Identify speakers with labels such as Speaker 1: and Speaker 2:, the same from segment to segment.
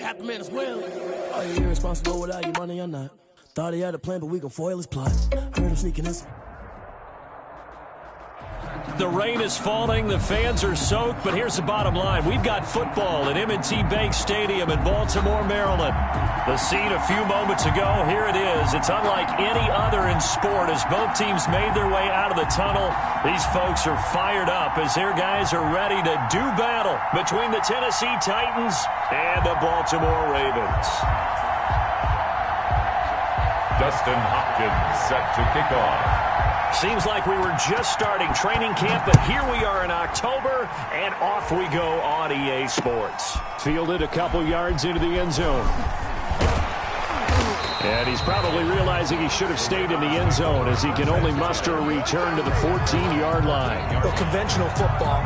Speaker 1: half the man as well. Are you irresponsible without your money or not? Thought he had a plan, but we gon' foil his plot. Heard him sneaking this.
Speaker 2: The rain is falling, the fans are soaked, but here's the bottom line. We've got football at M&T Bank Stadium in Baltimore, Maryland. The scene a few moments ago, here it is. It's unlike any other in sport as both teams made their way out of the tunnel. These folks are fired up as their guys are ready to do battle between the Tennessee Titans and the Baltimore Ravens.
Speaker 3: Justin Hopkins set to kick off.
Speaker 2: Seems like we were just starting training camp, but here we are in October, and off we go on EA Sports. Fielded a couple yards into the end zone. And he's probably realizing he should have stayed in the end zone as he can only muster a return to the 14-yard line.
Speaker 4: Well, conventional football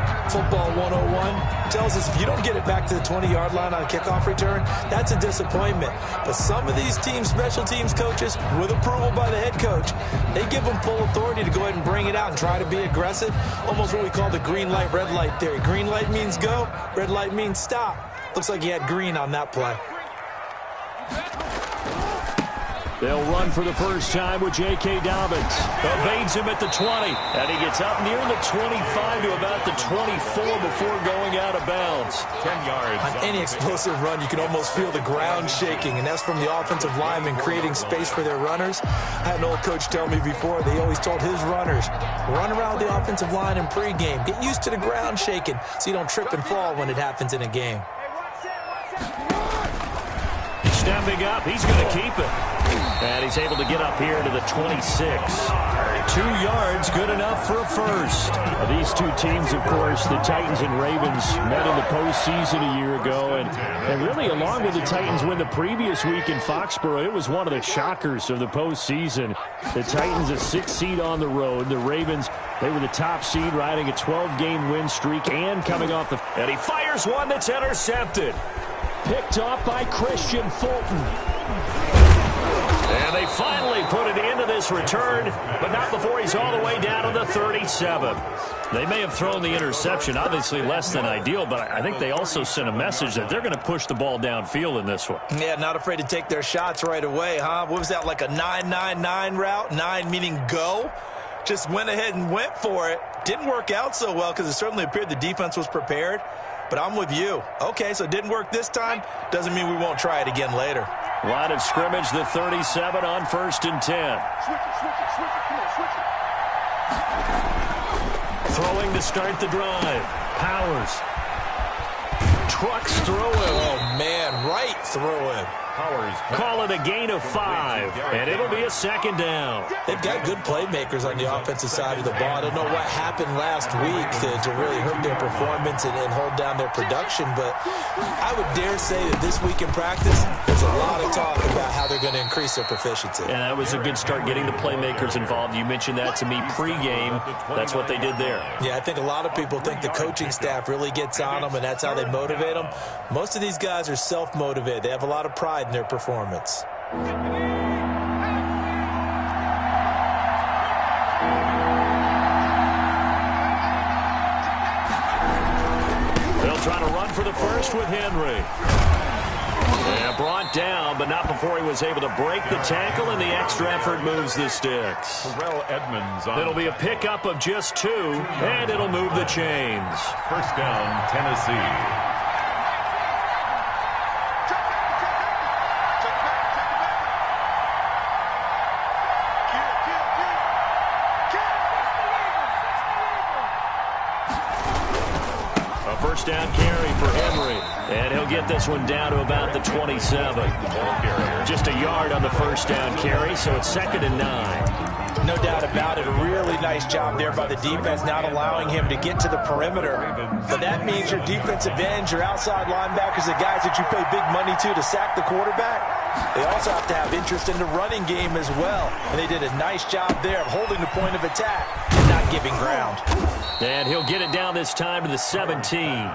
Speaker 4: 101, tells us if you don't get it back to the 20-yard line on a kickoff return, that's a disappointment. But some of these teams, special teams coaches, with approval by the head coach, they give them full authority to go ahead and bring it out and try to be aggressive. Almost what we call the green light, red light theory. Green light means go, red light means stop. Looks like he had green on that play.
Speaker 2: They'll run for the first time with J.K. Dobbins. Evades him at the 20. And he gets up near the 25 to about the 24 before going out of bounds.
Speaker 3: 10 yards.
Speaker 4: On any explosive run, you can almost feel the ground shaking, and that's from the offensive linemen creating space for their runners. I had an old coach tell me before, they always told his runners, run around the offensive line in pregame. Get used to the ground shaking so you don't trip and fall when it happens in a game.
Speaker 2: Stepping up, he's going to keep it. And he's able to get up here to the 26. 2 yards, good enough for a first. These two teams, of course, the Titans and Ravens, met in the postseason a year ago. And really, along with the Titans win the previous week in Foxborough, it was one of the shockers of the postseason. The Titans, a 6th seed on the road. The Ravens, they were the top seed, riding a 12-game win streak and coming off the... And he fires one that's intercepted. Picked off by Christian Fulton. And they finally put it into this return, but not before he's all the way down to the 37. They may have thrown the interception, obviously less than ideal, but I think they also sent a message that they're going to push the ball downfield in this one.
Speaker 4: Yeah, not afraid to take their shots right away, huh? What was that, like a 9-9-9 route? 9 meaning go? Just went ahead and went for it. Didn't work out so well because it certainly appeared the defense was prepared. But I'm with you. Okay, so it didn't work this time. Doesn't mean we won't try it again later.
Speaker 2: Line of scrimmage, the 37 on 1st and 10. Throwing to start the drive. Powers. Trucks through him.
Speaker 4: Oh, man, right through him.
Speaker 3: Powers.
Speaker 2: Call it a gain of 5, and it'll be a 2nd down.
Speaker 4: They've got good playmakers on the offensive side of the ball. I don't know what happened last week to really hurt their performance and hold down their production, but I would dare say that this week in practice, there's a lot of talk about how they're going to increase their proficiency.
Speaker 2: And that was a good start getting the playmakers involved. You mentioned that to me pregame. That's what they did there.
Speaker 4: Yeah, I think a lot of people think the coaching staff really gets on them, and that's how they motivate them. Most of these guys are self-motivated. They have a lot of pride in their performance.
Speaker 2: They'll try to run for the first with Henry. Yeah, brought down, but not before he was able to break the tackle, and the extra effort moves the sticks.
Speaker 3: Terrell Edmonds.
Speaker 2: It'll be a pickup of just 2, and it'll move the chains.
Speaker 3: First down, Tennessee.
Speaker 2: First down carry for Henry. And he'll get this one down to about the 27. Just a yard on the first down carry, so it's 2nd and 9.
Speaker 4: No doubt about it. A really nice job there by the defense, not allowing him to get to the perimeter. But that means your defensive ends, your outside linebackers, the guys that you pay big money to sack the quarterback, they also have to have interest in the running game as well. And they did a nice job there of holding the point of attack and not giving ground.
Speaker 2: And he'll get it down this time to the 17.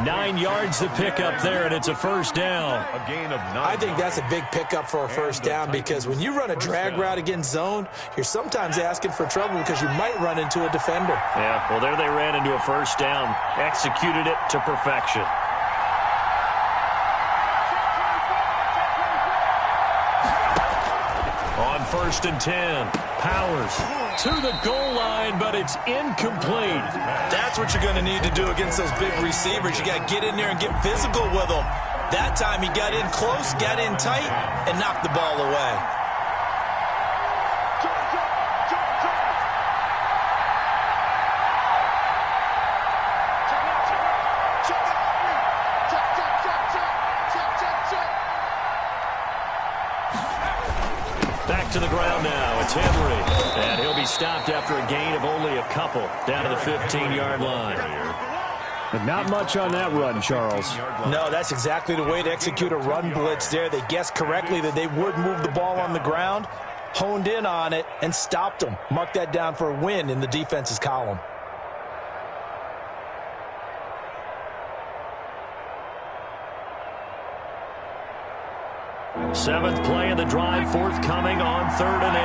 Speaker 2: 9 yards to pick up there, and it's a first down.
Speaker 3: A gain of 9.
Speaker 4: I think that's a big pickup for a first down because when you run a drag route against zone, you're sometimes asking for trouble because you might run into a defender.
Speaker 2: Yeah, well, there they ran into a first down. Executed it to perfection. 1st and 10. Powers to the goal line, but it's incomplete.
Speaker 4: That's what you're going to need to do against those big receivers. You got to get in there and get physical with them. That time he got in close, got in tight, and knocked the ball away.
Speaker 2: Back to the ground now. It's Henry. And he'll be stopped after a gain of only a couple down to the 15-yard line.
Speaker 5: But not much on that run, Charles.
Speaker 4: No, that's exactly the way to execute a run blitz there. They guessed correctly that they would move the ball on the ground, honed in on it, and stopped them. Mark that down for a win in the defense's column.
Speaker 2: Seventh play of the drive forthcoming on 3rd and 8.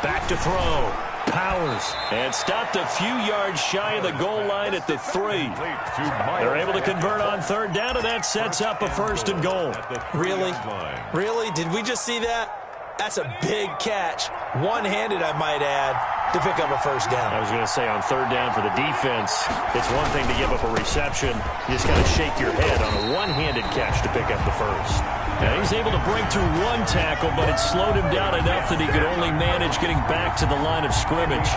Speaker 2: Back to throw. Powers. And stopped a few yards shy of the goal line at the 3. They're able to convert on 3rd down, and that sets up a 1st and goal.
Speaker 4: Really? Really? Did we just see that? That's a big catch. One-handed, I might add, to pick up a 1st down.
Speaker 2: I was going to say on 3rd down for the defense, it's one thing to give up a reception. You just got to shake your head on a one-handed catch to pick up the 1st. Now he's able to break through one tackle, but it slowed him down enough that he could only manage getting back to the line of scrimmage.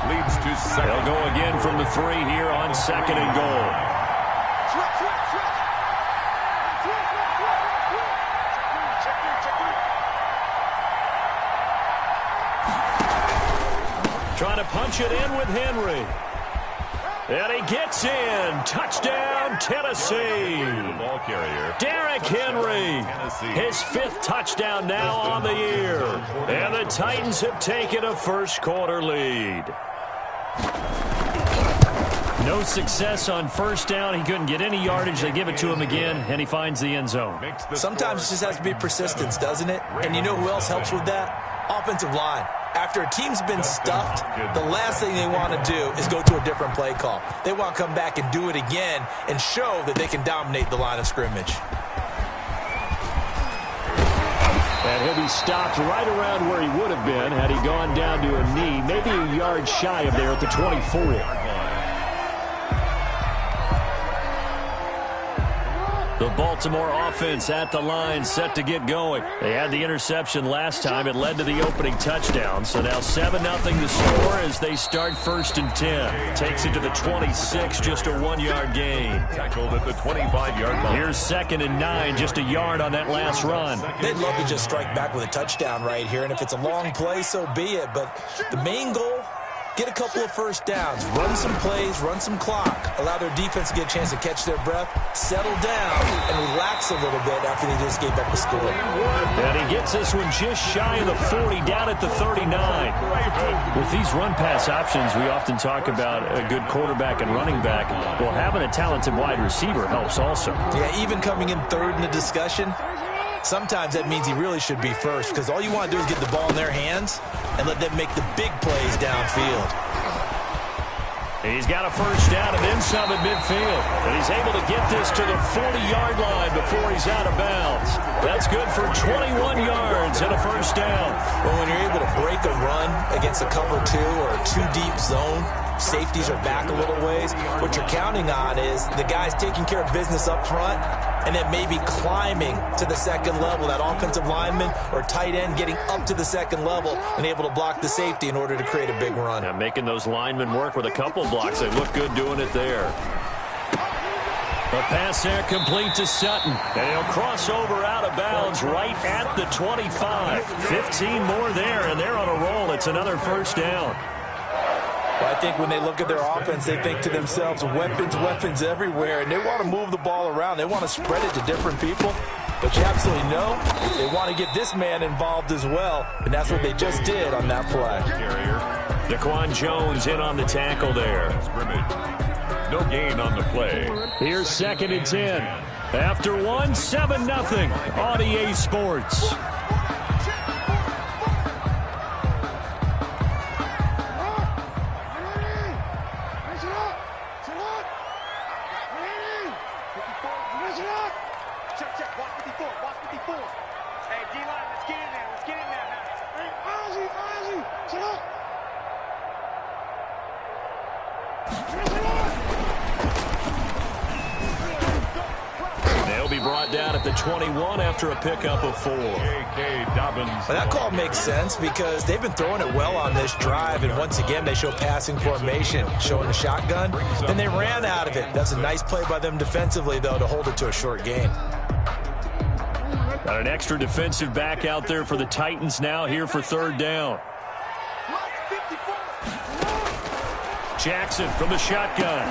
Speaker 3: Leads to second.
Speaker 2: They'll go again from the 3 here on 2nd and goal. Trying to punch it in with Henry. And he gets in. Touchdown, Tennessee.
Speaker 3: Ball carrier.
Speaker 2: Derrick Henry. His 5th touchdown now on the year. And the Titans have taken a first-quarter lead. No success on 1st down. He couldn't get any yardage. They give it to him again, and he finds the end zone.
Speaker 4: Sometimes it just has to be persistence, doesn't it? And you know who else helps with that? Offensive line. After a team's been stuffed, the last thing they want to do is go to a different play call. They want to come back and do it again and show that they can dominate the line of scrimmage.
Speaker 5: And he'll be stopped right around where he would have been had he gone down to a knee, maybe a yard shy of there at the 24.
Speaker 2: The Baltimore offense at the line, set to get going. They had the interception last time. It led to the opening touchdown. So now 7-0 the score as they start 1st and 10. Takes it to the 26, just a 1-yard gain.
Speaker 3: Tackled at the 25-yard line.
Speaker 2: Here's 2nd and 9, just a yard on that last run.
Speaker 4: They'd love to just strike back with a touchdown right here, and if it's a long play, so be it. But the main goal, get a couple of 1st downs, run some plays, run some clock, allow their defense to get a chance to catch their breath, settle down, and relax a little bit after they just gave up a score.
Speaker 2: And he gets this one just shy of the 40, down at the 39. With these run-pass options, we often talk about a good quarterback and running back. Well, having a talented wide receiver helps also.
Speaker 4: Yeah, even coming in 3rd in the discussion, sometimes that means he really should be 1st, because all you want to do is get the ball in their hands and let them make the big plays downfield.
Speaker 2: He's got a 1st down and then some at midfield. And he's able to get this to the 40-yard line before he's out of bounds. That's good for 21 yards and a 1st down.
Speaker 4: Well, when you're able to break a run against a cover 2 or a 2-deep zone, safeties are back a little ways. What you're counting on is the guys taking care of business up front and then maybe climbing to the 2nd level, that offensive lineman or tight end getting up to the 2nd level and able to block the safety in order to create a big run.
Speaker 2: Yeah, making those linemen work with a couple blocks. They look good doing it there. The pass there complete to Sutton. And he'll cross over out of bounds right at the 25. 15 more there, and they're on a roll. It's another 1st down.
Speaker 4: Well, I think when they look at their offense, they think to themselves, weapons everywhere, and they want to move the ball around. They want to spread it to different people. But you absolutely know they want to get this man involved as well, and that's what they just did on that play.
Speaker 2: Daquan Jones in on the tackle there.
Speaker 3: No gain on the play.
Speaker 2: Here's 2nd and 10. After one, 7-0 on EA Sports. They'll be brought down at the 21 after a pickup of 4.
Speaker 3: J.K. Dobbins.
Speaker 4: Well, that call makes sense because they've been throwing it well on this drive, and once again they show passing formation, showing the shotgun. Then they ran out of it. That's a nice play by them defensively, though, to hold it to a short gain.
Speaker 2: Got an extra defensive back out there for the Titans now here for 3rd down. Jackson from the shotgun.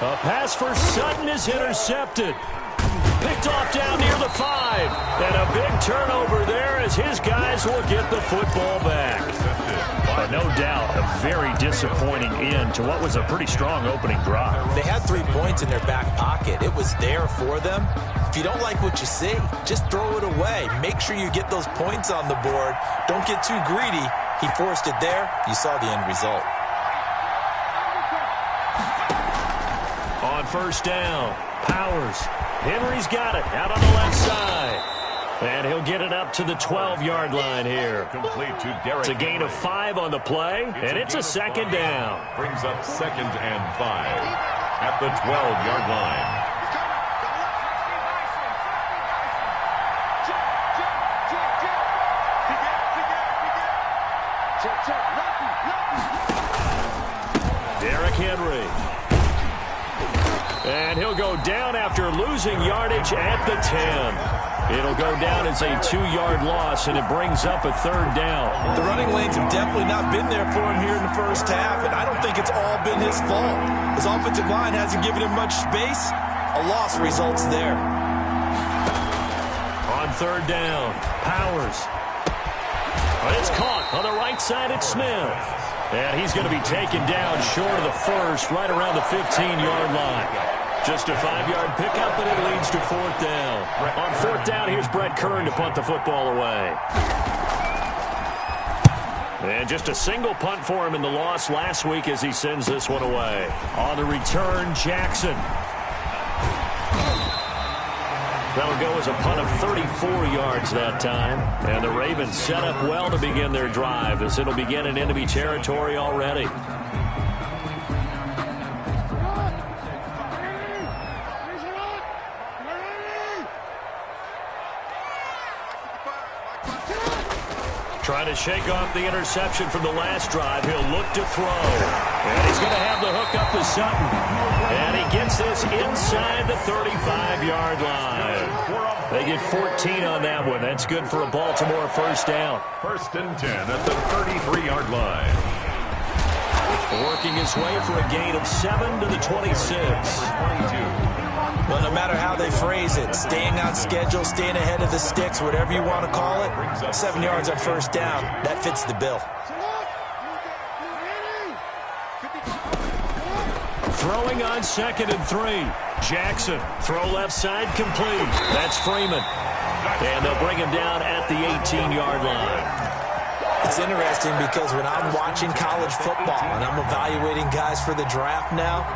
Speaker 2: A pass for Sutton is intercepted. Picked off down near the 5. And a big turnover there as his guys will get the football back. But no doubt a very disappointing end to what was a pretty strong opening drive.
Speaker 4: They had 3 points in their back pocket. It was there for them. If you don't like what you see, just throw it away. Make sure you get those points on the board. Don't get too greedy. He forced it there. You saw the end result.
Speaker 2: On 1st down, Powers. Henry's got it out on the left side. And he'll get it up to the 12-yard line here.
Speaker 3: Complete to Derek.
Speaker 2: It's a gain of 5 on the play, and it's a 2nd down.
Speaker 3: Brings up 2nd and 5 at the 12-yard line.
Speaker 2: Derrick Henry. And he'll go down after losing yardage at the 10. It'll go down as a 2-yard loss, and it brings up a 3rd down.
Speaker 4: The running lanes have definitely not been there for him here in the first half, and I don't think it's all been his fault. His offensive line hasn't given him much space. A loss results there.
Speaker 2: On 3rd down, Powers. But it's caught on the right side at Smith. And he's going to be taken down short of the 1st, right around the 15-yard line. Just a 5-yard pickup, and it leads to 4th down. On 4th down, here's Brett Kern to punt the football away. And just a single punt for him in the loss last week as he sends this one away. On the return, Jackson. That'll go as a punt of 34 yards that time. And the Ravens set up well to begin their drive as it'll begin in enemy territory already. Trying to shake off the interception from the last drive. He'll look to throw. And he's going to have the hook up to Sutton. And he gets this inside the 35-yard line. They get 14 on that one. That's good for a Baltimore 1st down.
Speaker 3: 1st and 10 at the 33-yard line.
Speaker 2: Working his way for a gain of 7 to the 26.
Speaker 4: Well, no matter how they phrase it, staying on schedule, staying ahead of the sticks, whatever you want to call it, 7 yards on 1st down, that fits the bill.
Speaker 2: Throwing on 2nd and 3. Jackson, throw left side, complete. That's Freeman. And they'll bring him down at the 18-yard line.
Speaker 4: It's interesting because when I'm watching college football and I'm evaluating guys for the draft now,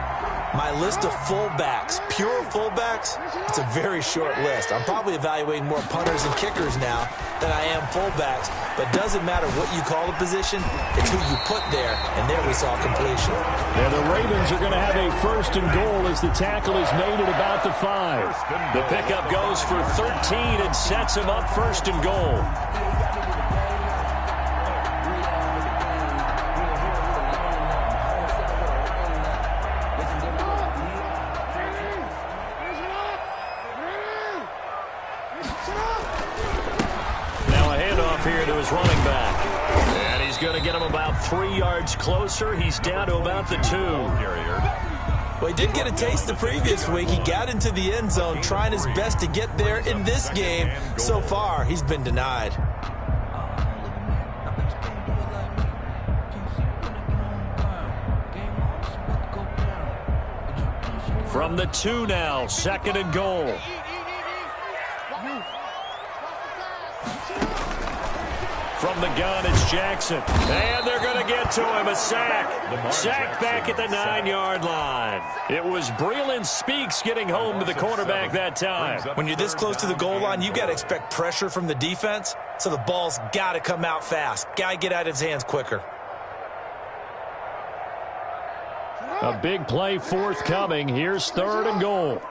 Speaker 4: my list of fullbacks, pure fullbacks, it's a very short list. I'm probably evaluating more punters and kickers now than I am fullbacks, but it doesn't matter what you call the position, it's who you put there, and there we saw completion.
Speaker 5: And the Ravens are going to have a 1st and goal as the tackle is made at about the 5.
Speaker 2: The pickup goes for 13 and sets him up 1st and goal. Here to his running back. And he's going to get him about 3 yards closer. He's down to about the 2.
Speaker 4: Well, he did get a taste the previous week. He got into the end zone trying his best to get there in this game. So far, he's been denied.
Speaker 2: From the 2 now, 2nd and goal. From the gun, it's Jackson. And they're going to get to him. A sack. Sack back at the 9-yard line. It was Breland Speaks getting home to the cornerback that time.
Speaker 4: When you're this close to the goal line, you've got to expect pressure from the defense. So the ball's got to come out fast. Got to get out of his hands quicker.
Speaker 5: A big play forthcoming. Here's 3rd and goal.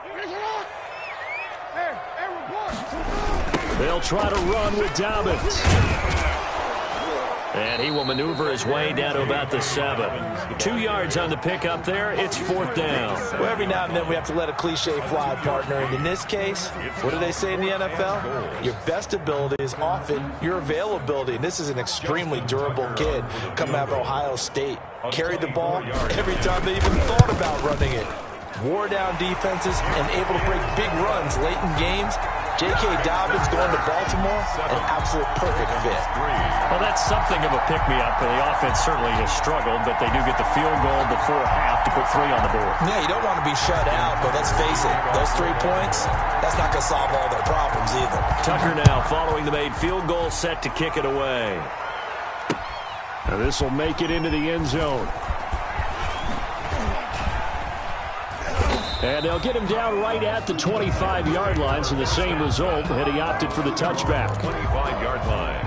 Speaker 5: They'll try to run with Dobbins.
Speaker 2: And he will maneuver his way down to about the 7. 2 yards on the pickup there. It's 4th down.
Speaker 4: Well, every now and then we have to let a cliche fly, partner. And in this case, what do they say in the NFL? Your best ability is often your availability. And this is an extremely durable kid coming out of Ohio State. Carried the ball every time they even thought about running it. Wore down defenses and able to break big runs late in games. J.K. Dobbins going to Baltimore, an absolute perfect fit.
Speaker 2: Well, that's something of a pick-me-up. The offense certainly has struggled, but they do get the field goal before half to put 3 on the board.
Speaker 4: Yeah, you don't want to be shut out, but let's face it, those 3 points, that's not going to solve all their problems either.
Speaker 2: Tucker now following the made field goal, set to kick it away.
Speaker 5: Now this will make it into the end zone. And they'll get him down right at the 25-yard line, so the same result had he opted for the touchback.
Speaker 3: 25-yard line.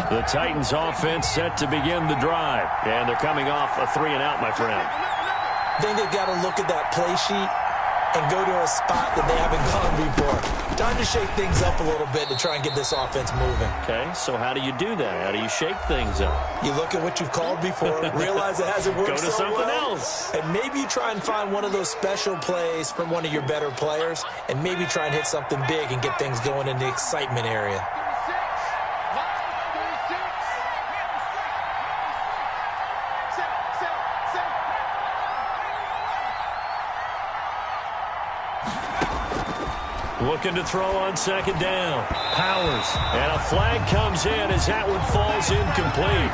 Speaker 2: The Titans offense set to begin the drive. And they're coming off a 3-and-out, my friend.
Speaker 4: I think they've got to look at that play sheet and go to a spot that they haven't gone before. Time to shake things up a little bit to try and get this offense moving.
Speaker 2: Okay, so how do you do that? How do you shake things up?
Speaker 4: You look at what you've called before, realize it hasn't worked
Speaker 2: Go to
Speaker 4: so
Speaker 2: something
Speaker 4: well,
Speaker 2: else.
Speaker 4: and maybe you try and find one of those special plays from one of your better players, and maybe try and hit something big and get things going in the excitement area.
Speaker 2: Looking to throw on 2nd down. Powers. And a flag comes in as that one falls incomplete.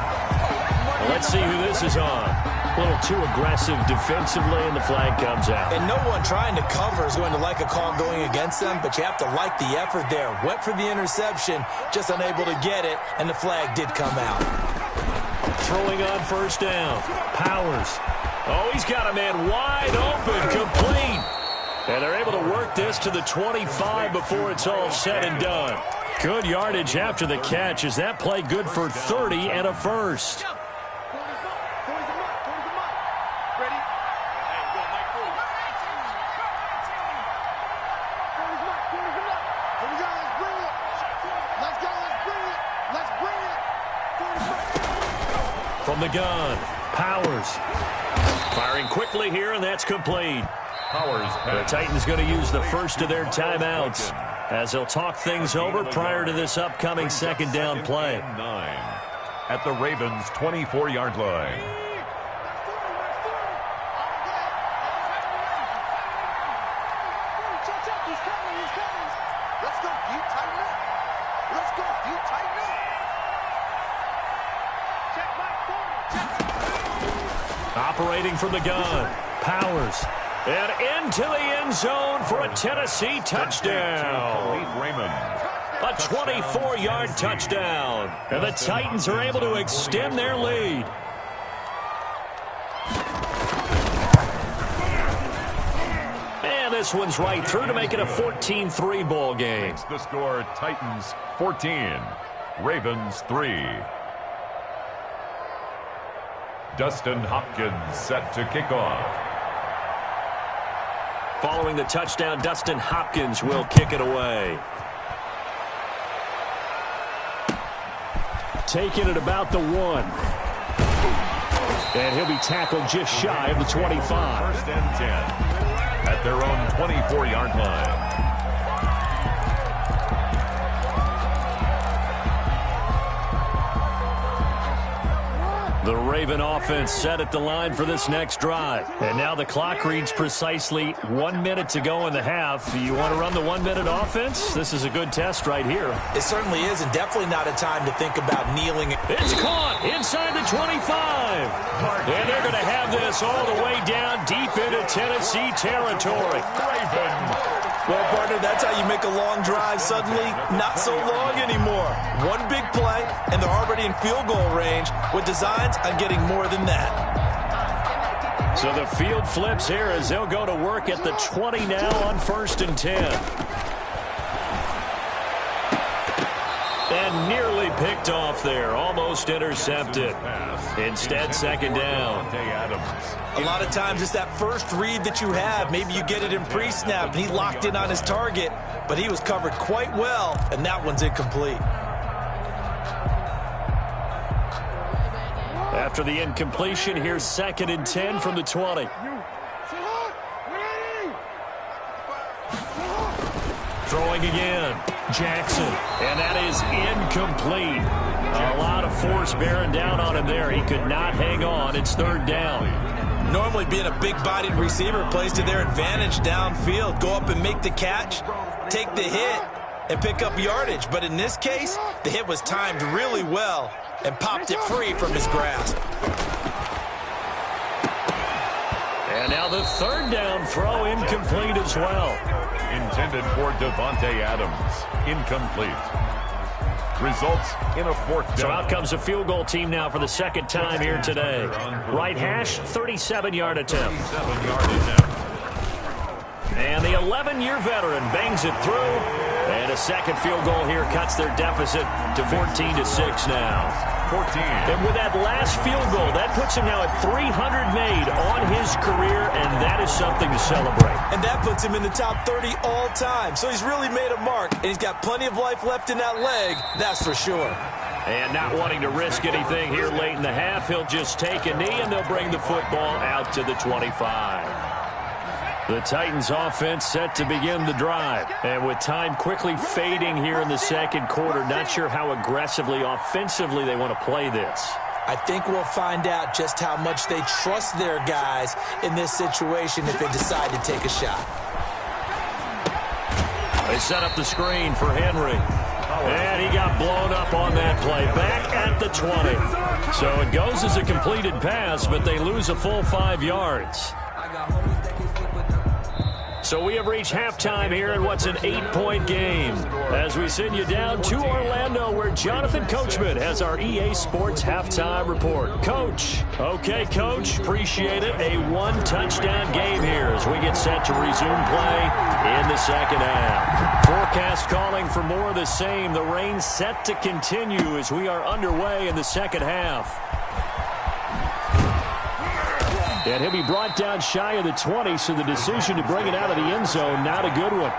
Speaker 2: Let's see who this is on. A little too aggressive defensively, and the flag comes out.
Speaker 4: And no one trying to cover is going to like a call going against them, but you have to like the effort there. Went for the interception, just unable to get it, and the flag did come out.
Speaker 2: Throwing on 1st down. Powers. Oh, he's got a man wide open, complete. And they're able to work this to the 25 before it's all said and done. Good yardage after the catch. Is that play good for 30 and a first? From the gun, Powers. Firing quickly here, and that's complete.
Speaker 3: Powers.
Speaker 2: The Titans going to use the first of their timeouts as they'll talk things over prior to this upcoming 2nd down play.
Speaker 3: 9 at the Ravens' 24-yard line.
Speaker 2: Operating from the gun, Powers. And into the end zone for a Tennessee touchdown. A 24-yard touchdown. And the Titans are able to extend their lead. And this one's right through to make it a 14-3 ball game.
Speaker 3: The score, Titans 14, Ravens 3. Dustin Hopkins set to kick off.
Speaker 2: Following the touchdown, Dustin Hopkins will kick it away.
Speaker 5: Taking it about the 1. And he'll be tackled just shy of the 25.
Speaker 3: 1st and 10 at their own 24-yard line.
Speaker 2: The Raven offense set at the line for this next drive. And now the clock reads precisely 1 minute to go in the half. You want to run the 1-minute offense? This is a good test right here.
Speaker 4: It certainly is, and definitely not a time to think about kneeling.
Speaker 2: It's caught inside the 25. And they're going to have this all the way down deep into Tennessee territory.
Speaker 4: Well, partner, that's how you make a long drive suddenly not so long anymore. One big play, and they're already in field goal range with designs on getting more than that.
Speaker 2: So the field flips here as they'll go to work at the 20 now on 1st and 10. And nearly picked off there, almost intercepted. Instead, second down.
Speaker 4: A lot of times it's that first read that you have. Maybe you get it in pre-snap, and he locked in on his target, but he was covered quite well, and that one's incomplete.
Speaker 2: After the incompletion, here's 2nd and 10 from the 20. Throwing again, Jackson, and that is incomplete. A lot of force bearing down on him there. He could not hang on. It's 3rd down.
Speaker 4: Normally being a big-bodied receiver plays to their advantage downfield. Go up and make the catch, take the hit, and pick up yardage. But in this case, the hit was timed really well and popped it free from his grasp.
Speaker 2: And now the 3rd down throw incomplete as well.
Speaker 3: Intended for Devontae Adams. Incomplete. Results in a 4th down.
Speaker 2: So out comes a field goal team now for the 2nd time here today. Right hash, 37-yard attempt.
Speaker 3: 37-yard attempt.
Speaker 2: And the 11-year veteran bangs it through. And a second field goal here cuts their deficit to 14-6 now.
Speaker 3: 14.
Speaker 2: And with that last field goal, that puts him now at 300 made on his career, and that is something to celebrate.
Speaker 4: And that puts him in the top 30 all time. So he's really made a mark, and he's got plenty of life left in that leg, that's for sure.
Speaker 2: And not wanting to risk anything here late in the half, he'll just take a knee, and they'll bring the football out to the 25. The Titans offense set to begin the drive. And with time quickly fading here in the 2nd quarter, not sure how aggressively, offensively they want to play this.
Speaker 4: I think we'll find out just how much they trust their guys in this situation if they decide to take a shot.
Speaker 2: They set up the screen for Henry. And he got blown up on that play. Back at the 20. So it goes as a completed pass, but they lose a full 5 yards. So we have reached halftime here in what's an 8-point game. As we send you down to Orlando, where Jonathan Coachman has our EA Sports halftime report. Coach. Okay, Coach. Appreciate it. A 1-touchdown game here as we get set to resume play in the 2nd half. Forecast calling for more of the same. The rain set to continue as we are underway in the 2nd half. And he'll be brought down shy of the 20, so the decision to bring it out of the end zone, not a good one.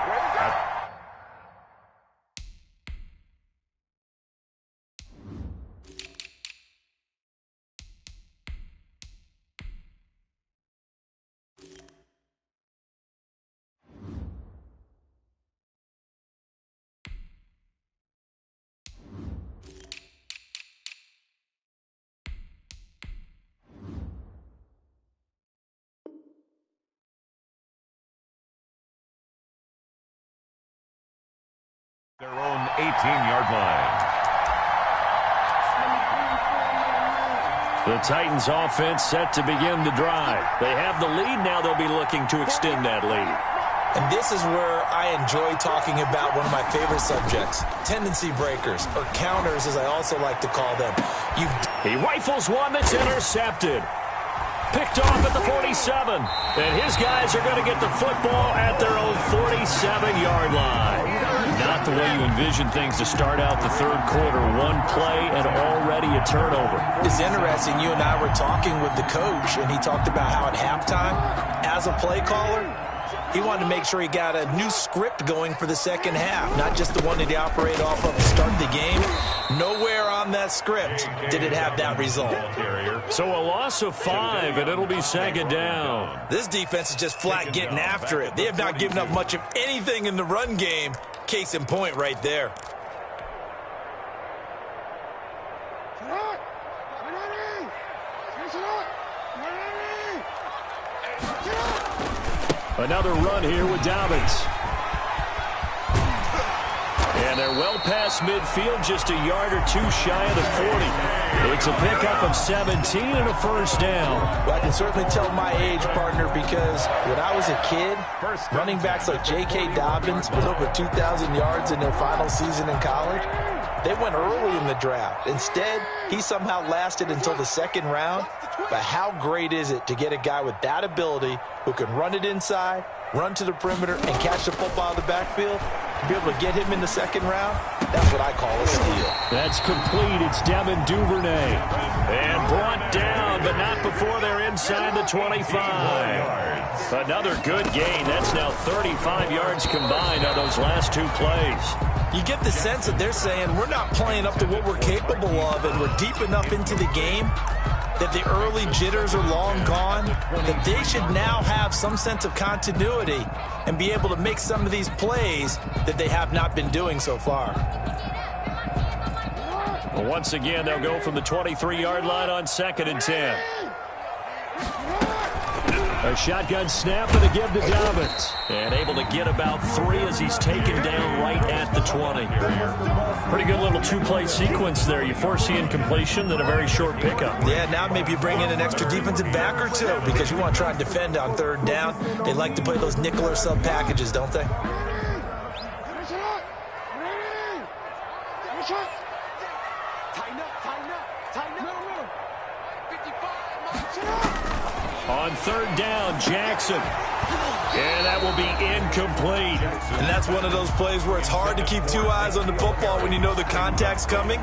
Speaker 3: Their own 18-yard line.
Speaker 2: The Titans offense set to begin the drive. They have the lead. Now they'll be looking to extend that lead.
Speaker 4: And this is where I enjoy talking about one of my favorite subjects, tendency breakers, or counters as I also like to call them.
Speaker 2: He rifles one that's intercepted. Picked off at the 47. And his guys are going to get the football at their own 47-yard line. Not the way you envision things to start out the 3rd quarter. One play and already a turnover.
Speaker 4: It's interesting. You and I were talking with the coach, and he talked about how at halftime, as a play caller, he wanted to make sure he got a new script going for the 2nd half, not just the one that he operated off of to start the game. Nowhere on that script did it have that result.
Speaker 2: So a loss of 5, and it'll be 2nd down.
Speaker 4: This defense is just flat getting after it. They have not given up much of anything in the run game. Case in point right there.
Speaker 2: Another run here with Dobbins. And they're well past midfield, just a yard or two shy of the 40. It's a pickup of 17 and a 1st down.
Speaker 4: Well, I can certainly tell my age, partner, because when I was a kid, running backs like J.K. Dobbins with over 2,000 yards in their final season in college, they went early in the draft. Instead, he somehow lasted until the 2nd round. But how great is it to get a guy with that ability who can run it inside, run to the perimeter, and catch the football out of the backfield? To be able to get him in the 2nd round, That's what I call a steal.
Speaker 5: That's complete. It's Devin Duvernay.
Speaker 2: And brought down, but not before they're inside the 25. Another good gain. That's now 35 yards combined on those last two plays.
Speaker 4: You get the sense that they're saying we're not playing up to what we're capable of, and we're deep enough into the game that the early jitters are long gone, that they should now have some sense of continuity and be able to make some of these plays that they have not been doing so far.
Speaker 2: Well, once again, they'll go from the 23-yard line on 2nd and 10.
Speaker 5: A shotgun snap and a give to Dobbins.
Speaker 2: And able to get about 3 as he's taken down right at the 20. Pretty good little two-play sequence there. You force the incompletion, then a very short pickup.
Speaker 4: Yeah, now maybe you bring in an extra defensive back or two because you want to try and defend on 3rd down. They like to play those nickel or sub packages, don't they?
Speaker 2: On 3rd down, Jackson. And that will be incomplete.
Speaker 4: And that's one of those plays where it's hard to keep 2 eyes on the football when you know the contact's coming,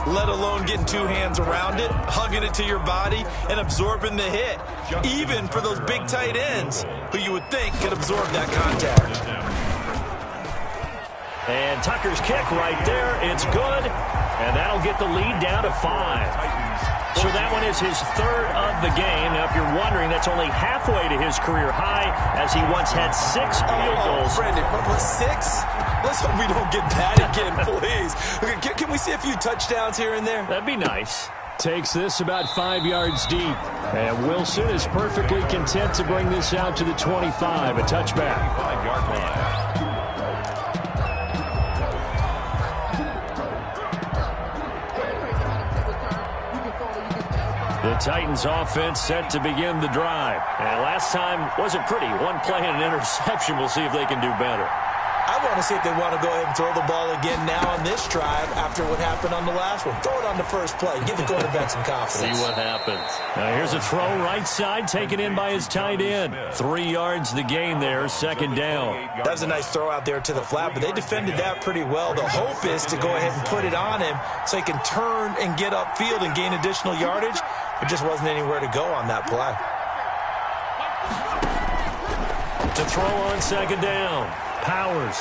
Speaker 4: let alone getting 2 hands around it, hugging it to your body, and absorbing the hit, even for those big tight ends who you would think could absorb that contact.
Speaker 2: And Tucker's kick right there. It's good. And that'll get the lead down to 5. So that one is his 3rd of the game. Now, if you're wondering, that's only halfway to his career high, as he once had 6 field goals.
Speaker 4: Brandon, 6? Let's hope we don't get that again, please. Can we see a few touchdowns here and there?
Speaker 2: That'd be nice.
Speaker 5: Takes this about 5 yards deep. And Wilson is perfectly content to bring this out to the 25, a touchback.
Speaker 3: 5-yard line.
Speaker 2: The Titans offense set to begin the drive. And last time wasn't pretty. 1 play and an interception. We'll see if they can do better.
Speaker 4: I want to see if they want to go ahead and throw the ball again now on this drive after what happened on the last one. Throw it on the first play. Give the quarterback some confidence.
Speaker 2: See what happens. Now here's a throw right side, taken in by his tight end. 3 yards the gain there, 2nd down.
Speaker 4: That was a nice throw out there to the flat, but they defended that pretty well. The hope is to go ahead and put it on him so he can turn and get upfield and gain additional yardage. There just wasn't anywhere to go on that play.
Speaker 2: To throw on 2nd down. Powers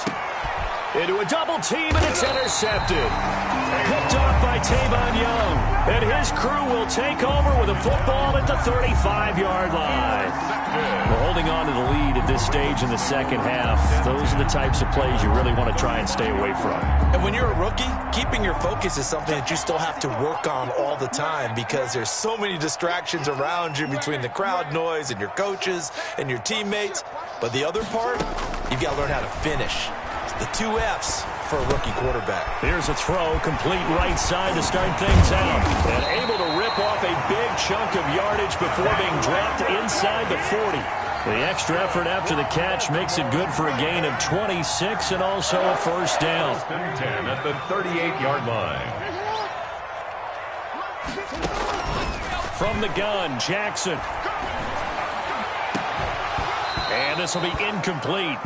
Speaker 2: into a double team, and it's intercepted. Picked off by Tavon Young. And his crew will take over with a football at the 35-yard line. Well, holding on to the lead at this stage in the 2nd half, those are the types of plays you really want to try and stay away from.
Speaker 4: And when you're a rookie, keeping your focus is something that you still have to work on all the time because there's so many distractions around you between the crowd noise and your coaches and your teammates. But the other part, you've got to learn how to finish. The 2 F's for a rookie quarterback.
Speaker 2: Here's a throw, complete right side to start things out. And able to rip off a big chunk of yardage before being dropped inside the 40. The extra effort after the catch makes it good for a gain of 26 and also a 1st down.
Speaker 3: 10 at the 38-yard line.
Speaker 2: From the gun, Jackson. And this will be incomplete.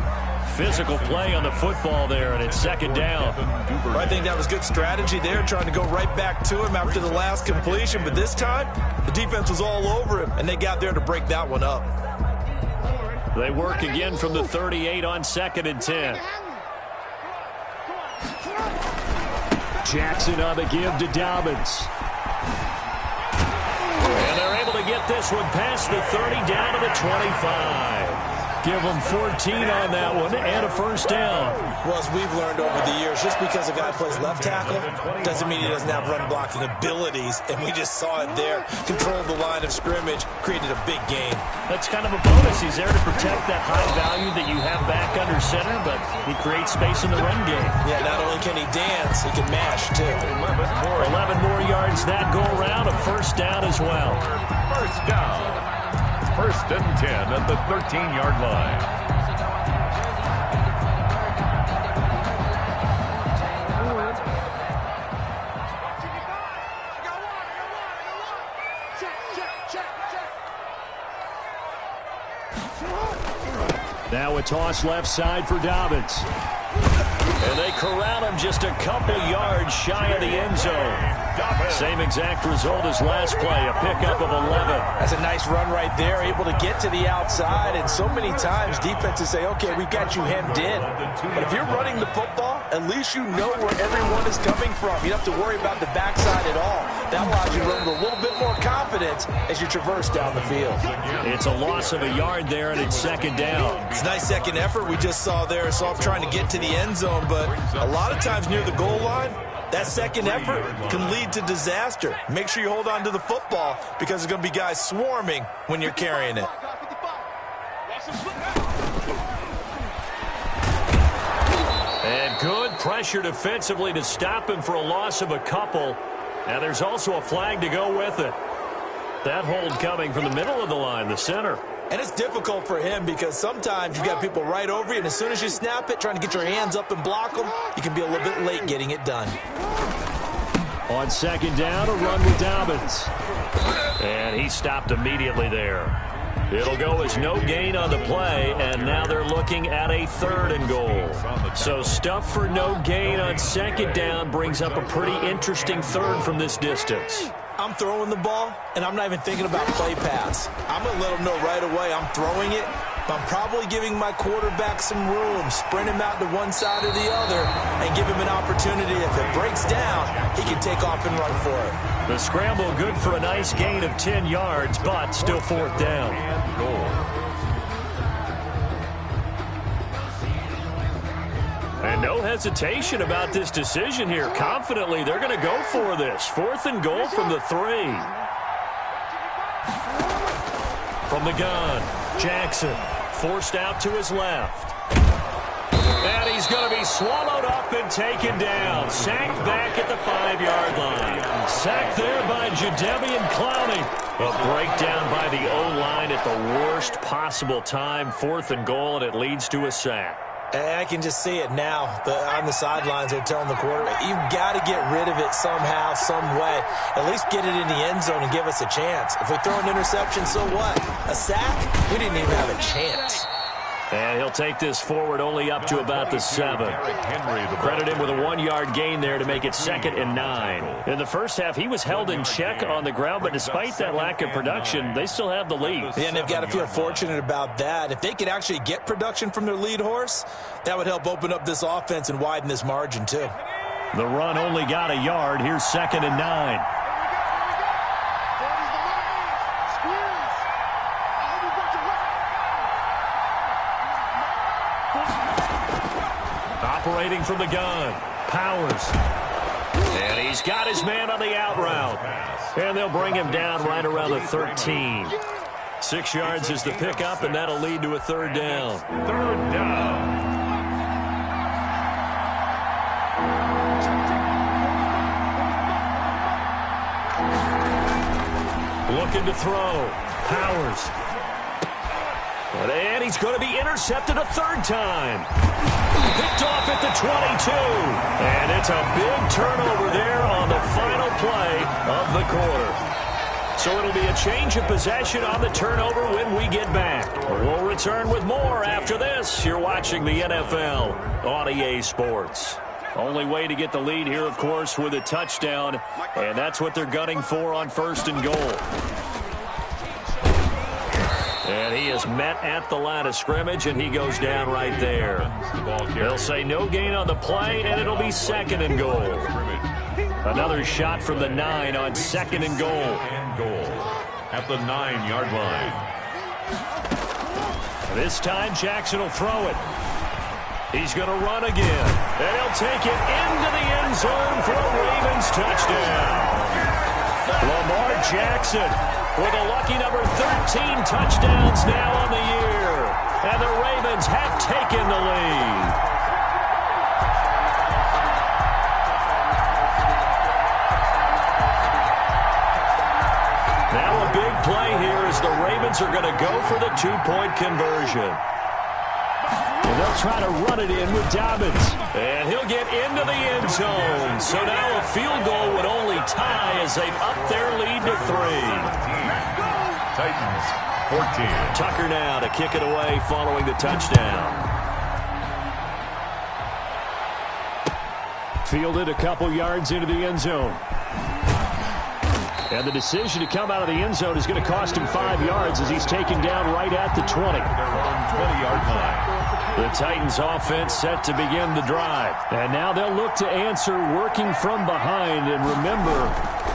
Speaker 2: Physical play on the football there, and it's 2nd down.
Speaker 4: I think that was good strategy there, trying to go right back to him after the last completion. But this time, the defense was all over him, and they got there to break that one up.
Speaker 2: They work again from the 38 on 2nd and 10.
Speaker 5: Jackson on the give to Dobbins.
Speaker 2: And they're able to get this one past the 30 down to the 25. Give them 14 on that one and a 1st down.
Speaker 4: Well, as we've learned over the years, just because a guy plays left tackle doesn't mean he doesn't have run blocking abilities. And we just saw it there. Controlled the line of scrimmage, created a big gain.
Speaker 2: That's kind of a bonus. He's there to protect that high value that you have back under center, but he creates space in the run game.
Speaker 4: Yeah, not only can he dance, he can mash, too.
Speaker 2: 11 more yards that go around, a 1st down as well.
Speaker 3: 1st down. 1st and 10 at the 13-yard line.
Speaker 5: Now a toss left side for Dobbins.
Speaker 2: And they corral him just a couple yards shy of the end zone. Same exact result as last play, a pickup of 11.
Speaker 4: That's a nice run right there, able to get to the outside. And so many times defenses say, okay, we've got you hemmed in. But if you're running the football, at least you know where everyone is coming from. You don't have to worry about the backside at all. That allows you to run with a little bit more confidence as you traverse down the field.
Speaker 2: It's a loss of a yard there, and it's second down.
Speaker 4: It's a nice second effort we just saw there. Saw him trying to get to the end zone, but a lot of times near the goal line, that second effort can lead to disaster. Make sure you hold on to the football because there's going to be guys swarming when you're carrying it.
Speaker 2: And good pressure defensively to stop him for a loss of a couple. Now there's also a flag to go with it. That hold coming from the middle of the line, the center.
Speaker 4: And it's difficult for him because sometimes you've got people right over you, and as soon as you snap it, trying to get your hands up and block them, you can be a little bit late getting it done.
Speaker 2: On second down, a run with Dobbins. And he stopped immediately there. It'll go as no gain on the play, and now they're looking at a 3rd and goal. So stuff for no gain on second down brings up a pretty interesting 3rd from this distance.
Speaker 4: I'm throwing the ball, and I'm not even thinking about play pass. I'm going to let them know right away I'm throwing it, but I'm probably giving my quarterback some room, sprint him out to one side or the other, and give him an opportunity. If it breaks down, he can take off and run for it.
Speaker 2: The scramble good for a nice gain of 10 yards, but still 4th down. And no hesitation about this decision here. Confidently, they're going to go for this. 4th and goal from the 3. From the gun, Jackson forced out to his left. And he's going to be swallowed up and taken down. Sacked back at the 5-yard line. Sacked there by Jadeveon Clowney. A breakdown by the O-line at the worst possible time. 4th and goal, and it leads to a sack.
Speaker 4: And I can just see it now. On the sidelines, they're telling the quarterback, you've got to get rid of it somehow, some way. At least get it in the end zone and give us a chance. If we throw an interception, so what? A sack? We didn't even have a chance.
Speaker 2: And he'll take this forward only up to about the 7. Credit him with a 1-yard gain there to make it 2nd and 9. In the first half, he was held in check on the ground, but despite that lack of production, they still have the lead.
Speaker 4: Yeah, and they've got to feel fortunate about that. If they could actually get production from their lead horse, that would help open up this offense and widen this margin too.
Speaker 2: The run only got a yard. Here's 2nd and 9. Operating from the gun, Powers. And he's got his man on the out route. And they'll bring him down right around the 13. 6 yards is the pickup, and that'll lead to a 3rd down.
Speaker 3: 3rd down.
Speaker 2: Looking to throw. Powers. And he's going to be intercepted a 3rd time. Picked off at the 22. And it's a big turnover there on the final play of the quarter. So it'll be a change of possession on the turnover when we get back. We'll return with more after this. You're watching the NFL on EA Sports. Only way to get the lead here, of course, with a touchdown. And that's what they're gunning for on 1st and goal. And he is met at the line of scrimmage, and he goes down right there. They'll say no gain on the play, and it'll be 2nd and goal. Another shot from the 9 on 2nd and goal.
Speaker 3: At the 9-yard line.
Speaker 2: This time, Jackson will throw it. He's going to run again. And he'll take it into the end zone for a Ravens touchdown. Lamar Jackson with a lucky number 13 touchdowns now on the year. And the Ravens have taken the lead. Now a big play here as the Ravens are going to go for the 2-point conversion. And they'll try to run it in with Dobbins. And he'll get into the end zone. So now a field goal would only tie as they've upped their lead to 3.
Speaker 3: Titans, 14.
Speaker 2: Tucker now to kick it away following the touchdown.
Speaker 5: Fielded a couple yards into the end zone. And the decision to come out of the end zone is going to cost him 5 yards as he's taken down right at the 20.
Speaker 3: Their own 20-yard line.
Speaker 2: The Titans offense set to begin the drive.
Speaker 5: And now they'll look to answer working from behind. And remember,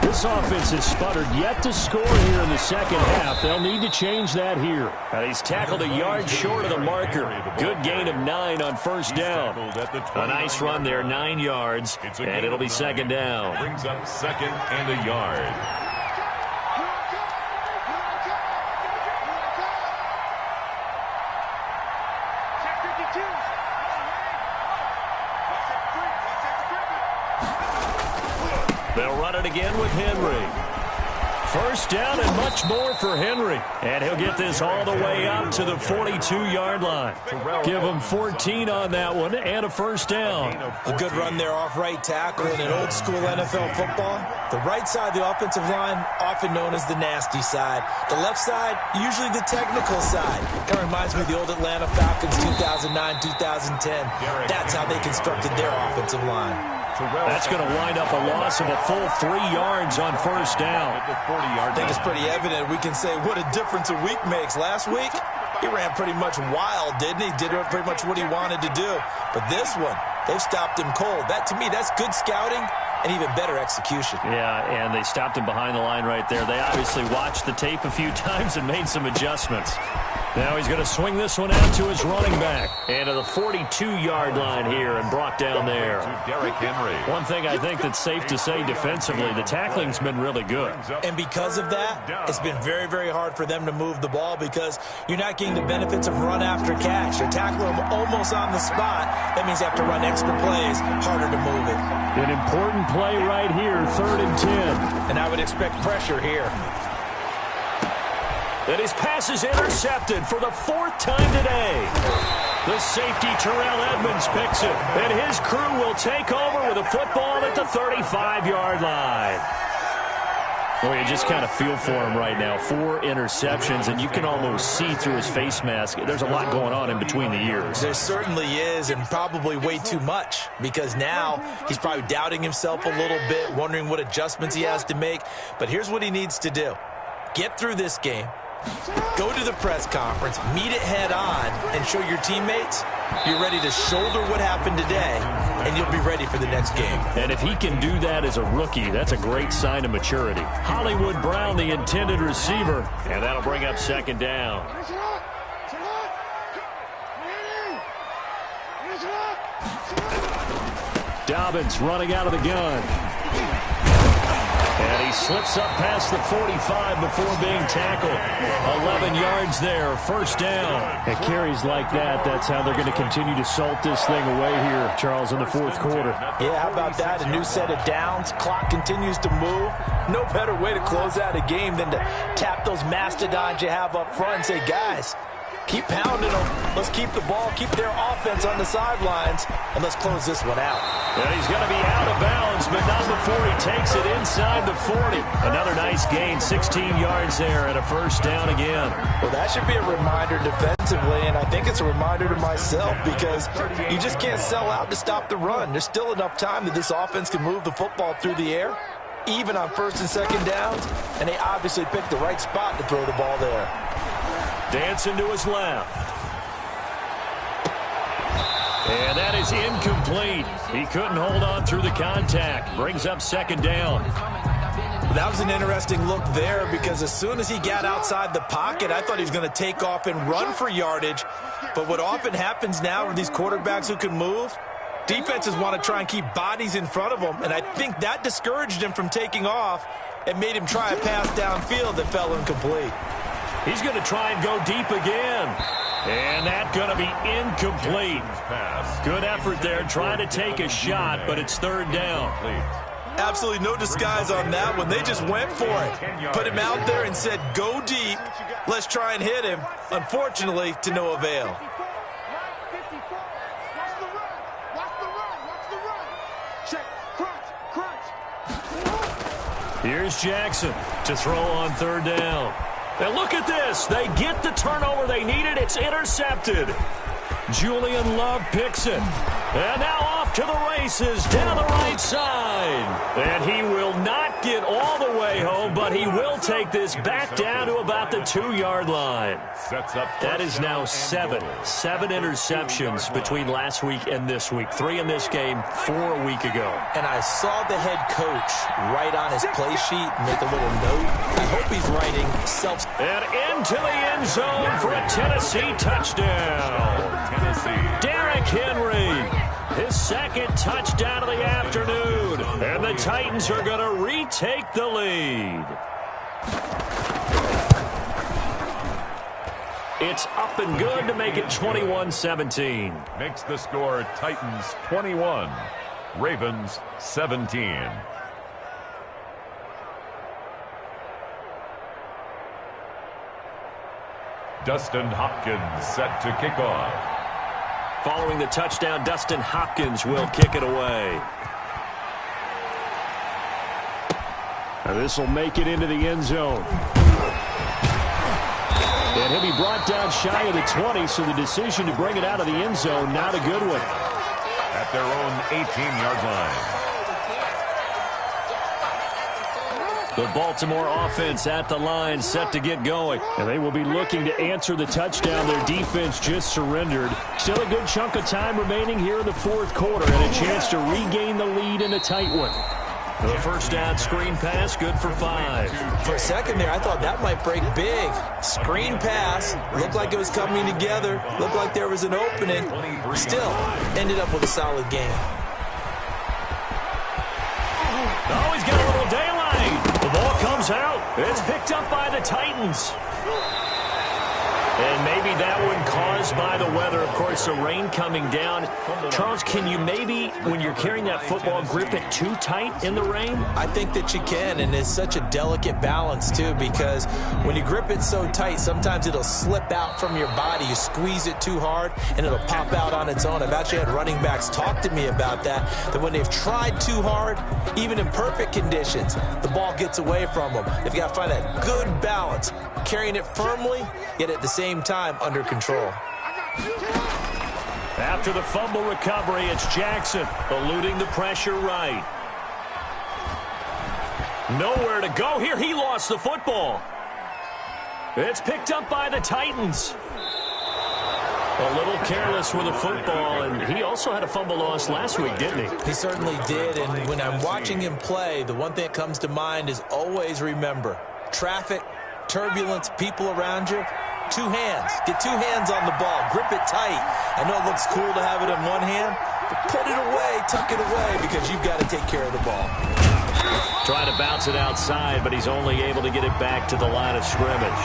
Speaker 5: this offense has sputtered yet to score here in the second half. They'll need to change that here.
Speaker 2: And he's tackled a yard short of the marker. Good gain of 9 on first down. A nice run there, 9 yards, and it'll be second down.
Speaker 3: Brings up second and a yard.
Speaker 2: They'll run it again with Henry. First down and much more for Henry. And he'll get this all the way up to the 42-yard line. Give him 14 on that one and a first down.
Speaker 4: A good run there off right tackle in an old-school NFL football. The right side of the offensive line, often known as the nasty side. The left side, usually the technical side. Kind of reminds me of the old Atlanta Falcons 2009-2010. That's how they constructed their offensive line.
Speaker 2: That's going to wind up a loss of a full 3 yards on first down.
Speaker 4: I think it's pretty evident. We can say what a difference a week makes. Last week, he ran pretty much wild, didn't he? Did pretty much what he wanted to do. But this one, they've stopped him cold. That, to me, that's good scouting and even better execution.
Speaker 2: Yeah, and they stopped him behind the line right there. They obviously watched the tape a few times and made some adjustments. Now he's going to swing this one out to his running back. And to the 42-yard line here and brought down there.
Speaker 3: Derrick Henry.
Speaker 2: One thing I think that's safe to say defensively, the tackling's been really good.
Speaker 4: And because of that, it's been very, very hard for them to move the ball because you're not getting the benefits of run after catch. You're tackling them almost on the spot. That means you have to run extra plays, harder to move it.
Speaker 5: An important play right here, 3rd and 10.
Speaker 4: And I would expect pressure here.
Speaker 2: And his pass is intercepted for the 4th time today. The safety, Terrell Edmonds, picks it. And his crew will take over with a football at the 35-yard line. Well, you just kind of feel for him right now. 4 interceptions, and you can almost see through his face mask. There's a lot going on in between the ears.
Speaker 4: There certainly is, and probably way too much, because now he's probably doubting himself a little bit, wondering what adjustments he has to make. But here's what he needs to do. Get through this game. Go to the press conference, meet it head on, and show your teammates you're ready to shoulder what happened today, and you'll be ready for the next game.
Speaker 2: And if he can do that as a rookie, that's a great sign of maturity. Hollywood Brown, the intended receiver, and that'll bring up second down. Dobbins running out of the gun. And he slips up past the 45 before being tackled. 11 yards there, first down.
Speaker 5: At carries like that, that's how they're going to continue to salt this thing away here, Charles, in the 4th quarter.
Speaker 4: Yeah, how about that? A new set of downs. Clock continues to move. No better way to close out a game than to tap those mastodons you have up front and say, guys, keep pounding them. Let's keep the ball, keep their offense on the sidelines, and let's close this one out.
Speaker 2: And he's going to be out of bounds, but not before he takes it inside the 40. Another nice gain, 16 yards there, and a first down again.
Speaker 4: Well, that should be a reminder defensively, and I think it's a reminder to myself because you just can't sell out to stop the run. There's still enough time that this offense can move the football through the air, even on 1st and 2nd downs, and they obviously picked the right spot to throw the ball there.
Speaker 2: Dancing to his left. And that is incomplete. He couldn't hold on through the contact. Brings up second down.
Speaker 4: That was an interesting look there because as soon as he got outside the pocket, I thought he was going to take off and run for yardage. But what often happens now with these quarterbacks who can move, defenses want to try and keep bodies in front of them. And I think that discouraged him from taking off and made him try a pass downfield that fell incomplete.
Speaker 2: He's going to try and go deep again. And that's going to be incomplete. Good effort there trying to take a shot, but it's 3rd down.
Speaker 4: Absolutely no disguise on that one. They just went for it. Put him out there and said, go deep. Let's try and hit him. Unfortunately, to no avail.
Speaker 2: Here's Jackson to throw on 3rd down. And look at this. They get the turnover they needed. It's intercepted. Julian Love picks it. And now off to the races down the right side. And he will not get all the way home, but he will take this back down to about the 2-yard line. That is now seven interceptions between last week and this week. 3 in this game, 4 a week ago.
Speaker 4: And I saw the head coach write on his play sheet, make a little note. I hope he's writing self.
Speaker 2: And into the end zone for a Tennessee touchdown. Derrick Henry, his second touchdown of the afternoon. And the Titans are going to retake the lead. It's up and good to make it 21-17.
Speaker 3: Makes the score Titans 21, Ravens 17. Dustin Hopkins set to kick off.
Speaker 2: Following the touchdown, Dustin Hopkins will kick it away.
Speaker 5: And this will make it into the end zone. And he'll be brought down shy of the 20, so the decision to bring it out of the end zone, not a good one.
Speaker 3: At their own 18-yard line.
Speaker 2: The Baltimore offense at the line, set to get going.
Speaker 5: And they will be looking to answer the touchdown their defense just surrendered. Still a good chunk of time remaining here in the fourth quarter, and a chance to regain the lead in a tight one.
Speaker 2: The first down screen pass, good for 5.
Speaker 4: For a second there, I thought that might break big. Screen pass, looked like it was coming together, looked like there was an opening. Still, ended up with a solid game.
Speaker 2: Oh, he's got a little daylight. The ball comes out. It's picked up by the Titans. And maybe that one caused by the weather. Of course, the rain coming down. Charles, can you maybe, when you're carrying that football, grip it too tight in the rain?
Speaker 4: I think that you can, and it's such a delicate balance, too, because when you grip it so tight, sometimes it'll slip out from your body. You squeeze it too hard, and it'll pop out on its own. I've actually had running backs talk to me about that when they've tried too hard, even in perfect conditions, the ball gets away from them. They've got to find that good balance, carrying it firmly, yet at the same time under control.
Speaker 2: After the fumble recovery, it's Jackson eluding the pressure right. Nowhere to go here. He lost the football. It's picked up by the Titans. A little careless with the football, and he also had a fumble loss last week, didn't he?
Speaker 4: He certainly did, and when I'm watching him play, the one thing that comes to mind is always remember, traffic, turbulence, people around you, 2 hands. Get 2 hands on the ball. Grip it tight. I know it looks cool to have it in one hand, but put it away, tuck it away, because you've got to take care of the ball.
Speaker 2: Trying to bounce it outside, but he's only able to get it back to the line of scrimmage.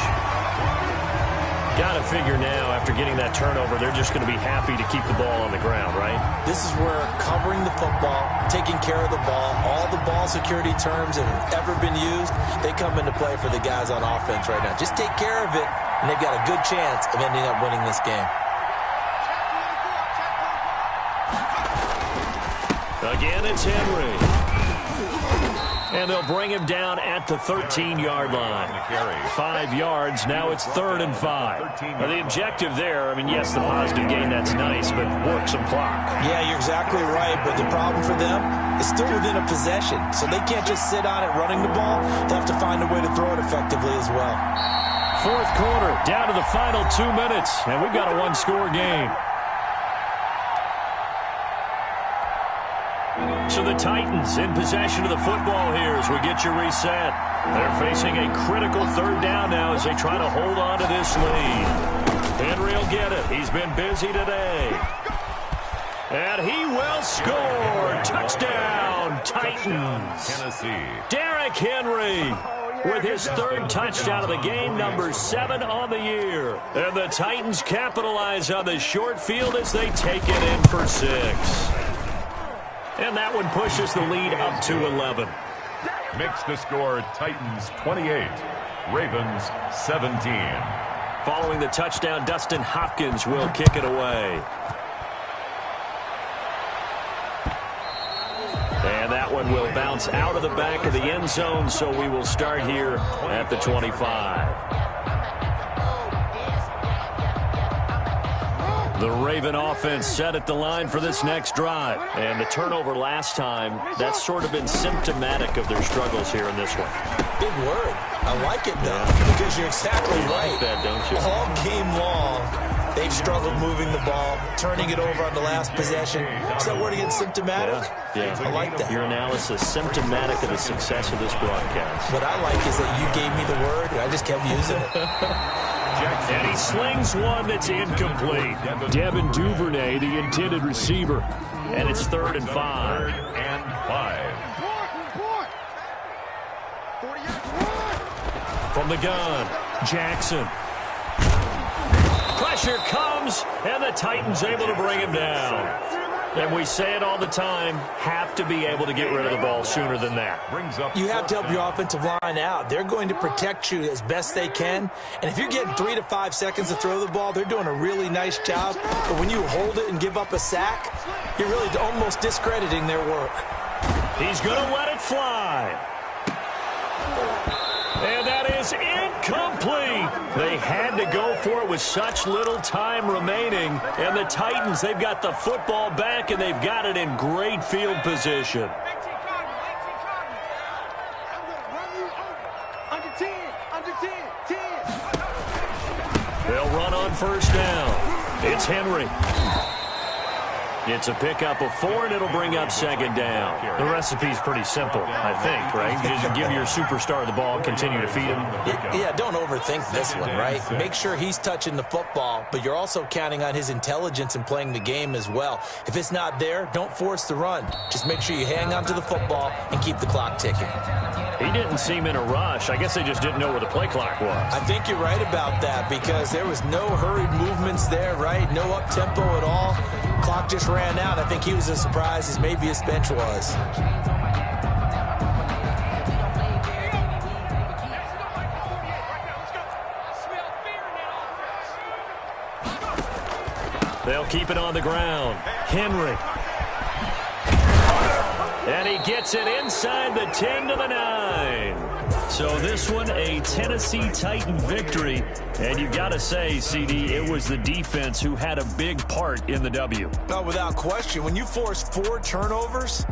Speaker 2: Got to figure now, after getting that turnover, they're just going to be happy to keep the ball on the ground, right?
Speaker 4: This is where covering the football, taking care of the ball, all the ball security terms that have ever been used, they come into play for the guys on offense right now. Just take care of it, and they've got a good chance of ending up winning this game.
Speaker 2: Again, it's Henry. And they'll bring him down at the 13-yard line. 5 yards. Now it's 3rd and 5. Now the objective there, I mean, yes, the positive gain, that's nice, but work some clock.
Speaker 4: Yeah, you're exactly right. But the problem for them is still within a possession. So they can't just sit on it running the ball. They'll have to find a way to throw it effectively as well.
Speaker 5: Fourth quarter, down to the final 2 minutes, and we've got a 1-score game.
Speaker 2: So the Titans in possession of the football here as we get you reset. They're facing a critical 3rd down now as they try to hold on to this lead. Henry will get it. He's been busy today. And he will score. Touchdown, Titans.
Speaker 3: Tennessee.
Speaker 2: Derrick Henry with his 3rd touchdown of the game, number 7 on the year. And the Titans capitalize on the short field as they take it in for 6. And that one pushes the lead up to 11.
Speaker 3: Makes the score Titans 28, Ravens 17.
Speaker 2: Following the touchdown, Dustin Hopkins will kick it away. And that one will bounce out of the back of the end zone, so we will start here at the 25. The Raven offense set at the line for this next drive. And the turnover last time, that's sort of been symptomatic of their struggles here in this one.
Speaker 4: Big word. I like it, though, because you're exactly right.
Speaker 2: Like that, don't you?
Speaker 4: All game long, they've struggled moving the ball, turning it over on the last possession. Is that word again, symptomatic?
Speaker 2: Yeah.
Speaker 4: I like that.
Speaker 2: Your analysis, symptomatic of the success of this broadcast.
Speaker 4: What I like is that you gave me the word, and I just kept using it.
Speaker 2: And he slings one that's incomplete.
Speaker 5: Devin Duvernay, the intended receiver.
Speaker 2: And it's 3rd and 5.
Speaker 3: 3rd and 5.
Speaker 2: From the gun, Jackson. Pressure comes, and the Titans able to bring him down. And we say it all the time, have to be able to get rid of the ball sooner than that.
Speaker 4: You have to help your offensive line out. They're going to protect you as best they can. And if you're getting 3 to 5 seconds to throw the ball, they're doing a really nice job. But when you hold it and give up a sack, you're really almost discrediting their work.
Speaker 2: He's going to let it fly. And that is incomplete. They had to go for it with such little time remaining. And the Titans, they've got the football back, and they've got it in great field position. They'll run on 1st down. It's Henry. It's a pickup of 4, and it'll bring up 2nd down. The recipe's pretty simple, I think, right? You just give your superstar the ball, continue to feed him.
Speaker 4: Yeah, don't overthink this one, right? Make sure he's touching the football, but you're also counting on his intelligence in playing the game as well. If it's not there, don't force the run. Just make sure you hang on to the football and keep the clock ticking.
Speaker 2: He didn't seem in a rush. I guess they just didn't know where the play clock was.
Speaker 4: I think you're right about that because there was no hurried movements there, right? No up-tempo at all. Clock just ran out. I think he was as surprised as maybe his bench was.
Speaker 2: They'll keep it on the ground. Henry. And he gets it inside the 10 to the 9. So this one, a Tennessee Titan victory. And you've got to say, CD, it was the defense who had a big part in the W.
Speaker 4: No, without question. When you force 4 turnovers,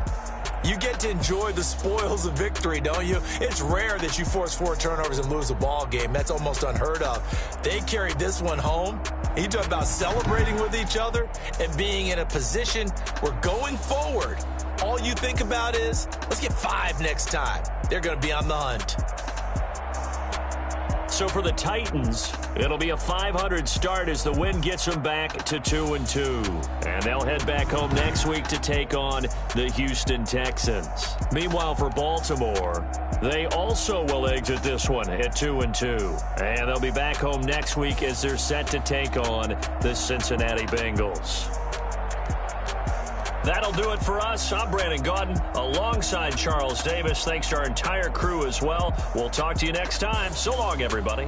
Speaker 4: you get to enjoy the spoils of victory, don't you? It's rare that you force 4 turnovers and lose a ball game. That's almost unheard of. They carried this one home. You talk about celebrating with each other and being in a position where going forward, all you think about is, let's get 5 next time. They're going to be on the hunt.
Speaker 2: So for the Titans, it'll be a 500 start as the win gets them back to 2-2. And they'll head back home next week to take on the Houston Texans. Meanwhile, for Baltimore, they also will exit this one at 2-2. And they'll be back home next week as they're set to take on the Cincinnati Bengals. That'll do it for us. I'm Brandon Gaudin alongside Charles Davis. Thanks to our entire crew as well. We'll talk to you next time. So long, everybody.